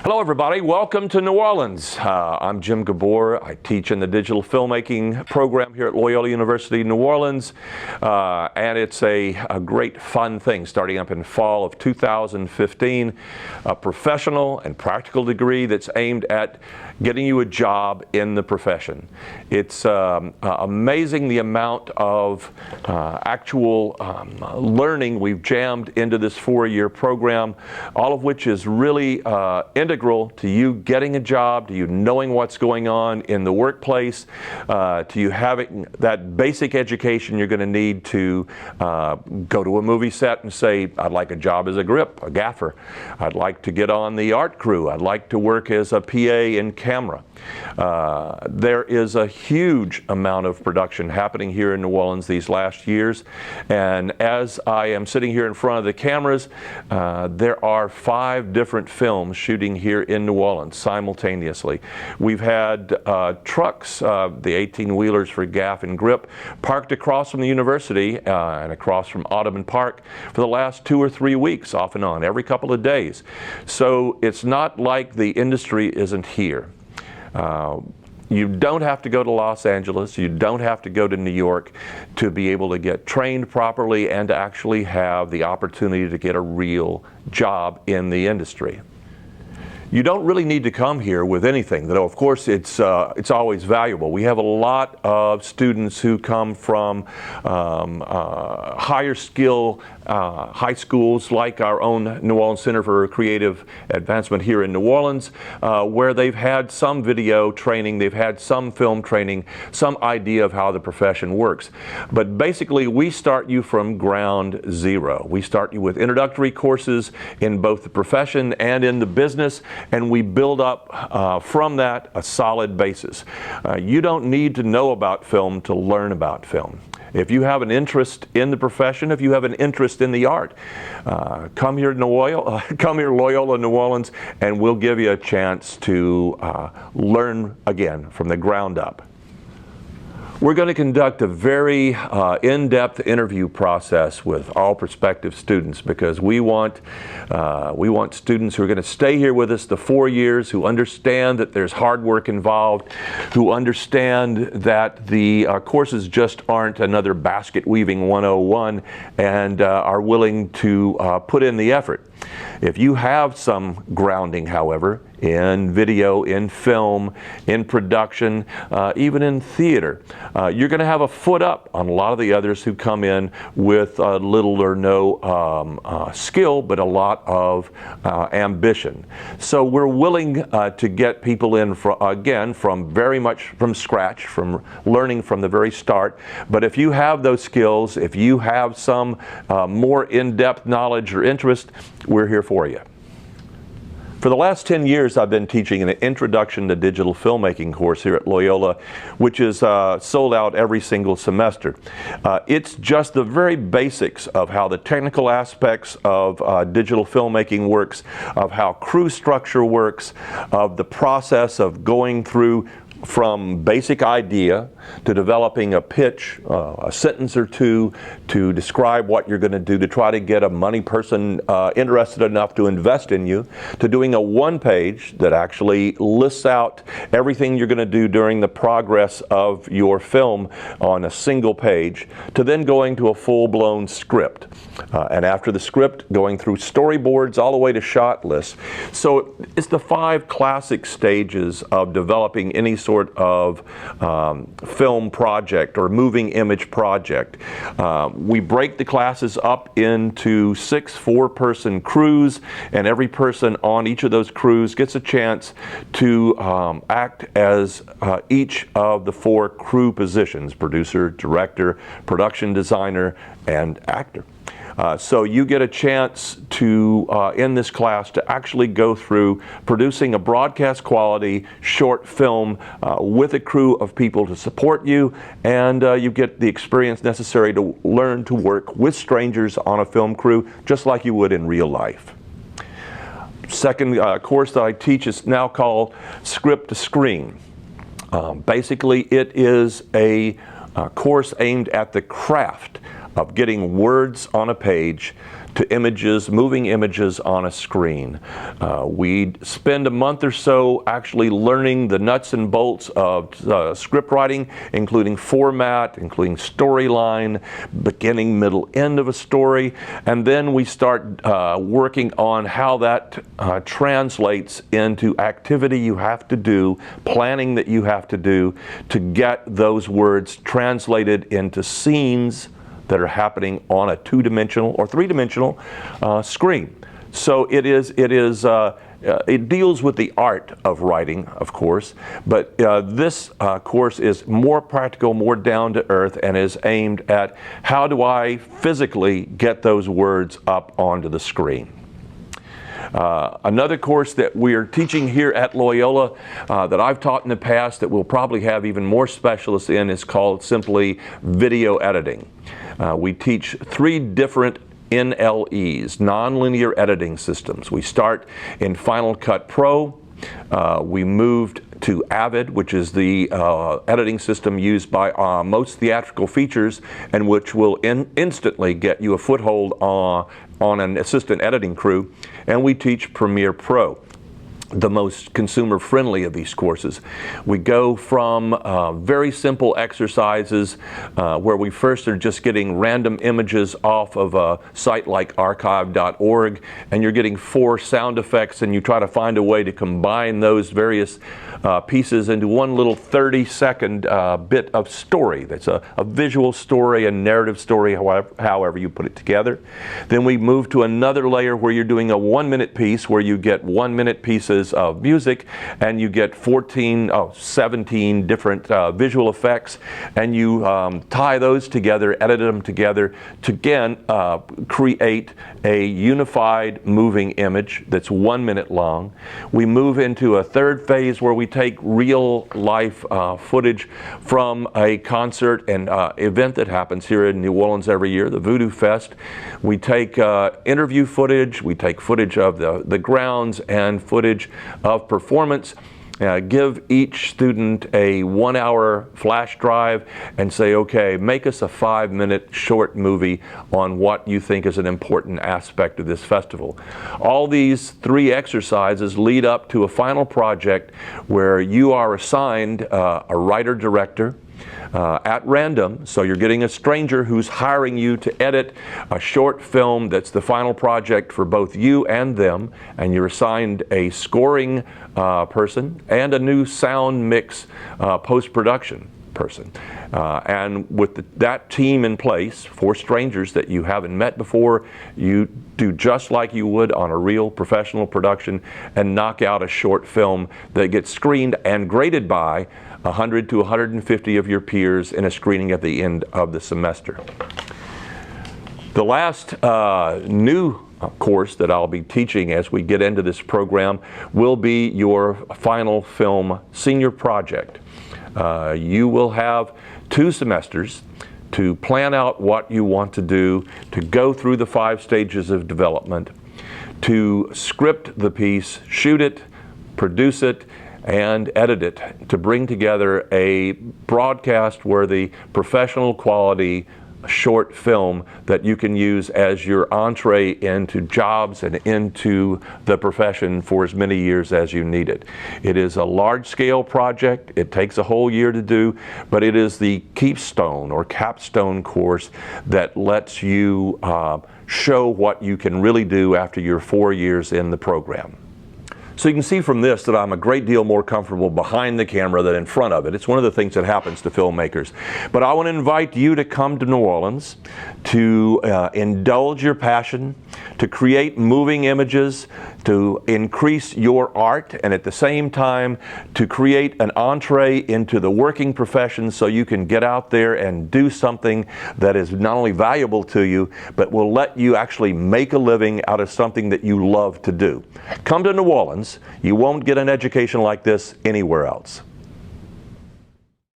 Hello everybody, welcome to New Orleans. I'm Jim Gabour. I teach in the Digital Filmmaking program here at Loyola University New Orleans, and it's a great fun thing starting up in fall of 2015, a professional and practical degree that's aimed at getting you a job in the profession. It's amazing the amount of actual learning we've jammed into this 4-year program, all of which is really integral to you getting a job, to you knowing what's going on in the workplace, to you having that basic education you're going to need to go to a movie set and say, I'd like a job as a grip, a gaffer. I'd like to get on the art crew. I'd like to work as a PA in camera. There is a huge amount of production happening here in New Orleans these last years, and as I am sitting here in front of the cameras, there are 5 different films shooting here in New Orleans simultaneously. We've had trucks, the 18-wheelers for gaff and grip, parked across from the university and across from Audubon Park for the last 2 or 3 weeks, off and on, every couple of days. So it's not like the industry isn't here. You don't have to go to Los Angeles, you don't have to go to New York to be able to get trained properly and to actually have the opportunity to get a real job in the industry. You don't really need to come here with anything, though of course it's always valuable. We have a lot of students who come from higher skill high schools like our own New Orleans Center for Creative Advancement here in New Orleans, where they've had some video training, they've had some film training, some idea of how the profession works. But basically we start you from ground zero. We start you with introductory courses in both the profession and in the business, and we build up from that a solid basis. You don't need to know about film to learn about film. If you have an interest in the profession, if you have an interest in the art, come here to Loyola New Orleans, and we'll give you a chance to learn again from the ground up. We're going to conduct a very in-depth interview process with all prospective students, because we want students who are going to stay here with us the 4 years, who understand that there's hard work involved, who understand that the courses just aren't another basket weaving 101, and are willing to put in the effort. If you have some grounding, however, in video, in film, in production, even in theater, you're going to have a foot up on a lot of the others who come in with little or no skill, but a lot of ambition. So we're willing to get people in, again, from very much from scratch, from learning from the very start. But if you have those skills, if you have some more in-depth knowledge or interest, we're here for you. For the last 10 years, I've been teaching an Introduction to Digital Filmmaking course here at Loyola, which is sold out every single semester. It's just the very basics of how the technical aspects of digital filmmaking works, of how crew structure works, of the process of going through from basic idea to developing a pitch, a sentence or two to describe what you're going to do to try to get a money person interested enough to invest in you, to doing a one-page that actually lists out everything you're going to do during the progress of your film on a single page, to then going to a full-blown script. And after the script, going through storyboards all the way to shot lists. So it's the 5 classic stages of developing any sort of film project or moving image project. We break the classes up into 6 4-person crews, and every person on each of those crews gets a chance to act as each of the 4 crew positions: producer, director, production designer, and actor. So you get a chance to, in this class, to actually go through producing a broadcast quality short film with a crew of people to support you, and you get the experience necessary to learn to work with strangers on a film crew, just like you would in real life. Second course that I teach is now called Script to Screen. Basically, it is a course aimed at the craft of getting words on a page to images, moving images on a screen. We spend a month or so actually learning the nuts and bolts of script writing, including format, including storyline, beginning, middle, end of a story, and then we start working on how that translates into activity you have to do, planning that you have to do to get those words translated into scenes that are happening on a two-dimensional or three-dimensional screen. So it deals with the art of writing, of course, but this course is more practical, more down to earth, and is aimed at how do I physically get those words up onto the screen. Another course that we're teaching here at Loyola that I've taught in the past that we'll probably have even more specialists in is called simply video editing. We teach 3 different NLEs, nonlinear editing systems. We start in Final Cut Pro. We moved to Avid, which is the editing system used by most theatrical features, and which will instantly get you a foothold on an assistant editing crew. And we teach Premiere Pro, the most consumer-friendly of these courses. We go from very simple exercises where we first are just getting random images off of a site like archive.org, and you're getting 4 sound effects, and you try to find a way to combine those various pieces into one little 30-second bit of story. That's a visual story, a narrative story, however you put it together. Then we move to another layer where you're doing a 1-minute piece where you get 1-minute pieces of music, and you get 17 different visual effects, and you tie those together, edit them together to again create a unified moving image that's 1 minute long. We move into a third phase where we take real life footage from a concert and event that happens here in New Orleans every year, the Voodoo Fest. We take interview footage, we take footage of the grounds and footage of performance, give each student a 1-hour flash drive and say, okay, make us a 5-minute short movie on what you think is an important aspect of this festival. All these 3 exercises lead up to a final project where you are assigned a writer-director at random, so you're getting a stranger who's hiring you to edit a short film that's the final project for both you and them, and you're assigned a scoring person and a new sound mix post-production person. And with that team in place, 4 strangers that you haven't met before, you do just like you would on a real professional production and knock out a short film that gets screened and graded by 100 to 150 of your peers in a screening at the end of the semester. The last new course that I'll be teaching as we get into this program will be your final film senior project. You will have 2 semesters to plan out what you want to do, to go through the 5 stages of development, to script the piece, shoot it, produce it, and edit it to bring together a broadcast-worthy, professional quality short film that you can use as your entree into jobs and into the profession for as many years as you need it. It is a large-scale project. It takes a whole year to do, but it is the keystone or capstone course that lets you show what you can really do after your 4 years in the program. So you can see from this that I'm a great deal more comfortable behind the camera than in front of it. It's one of the things that happens to filmmakers. But I want to invite you to come to New Orleans, to indulge your passion, to create moving images, to increase your art, and at the same time to create an entree into the working profession so you can get out there and do something that is not only valuable to you, but will let you actually make a living out of something that you love to do. Come to New Orleans. You won't get an education like this anywhere else.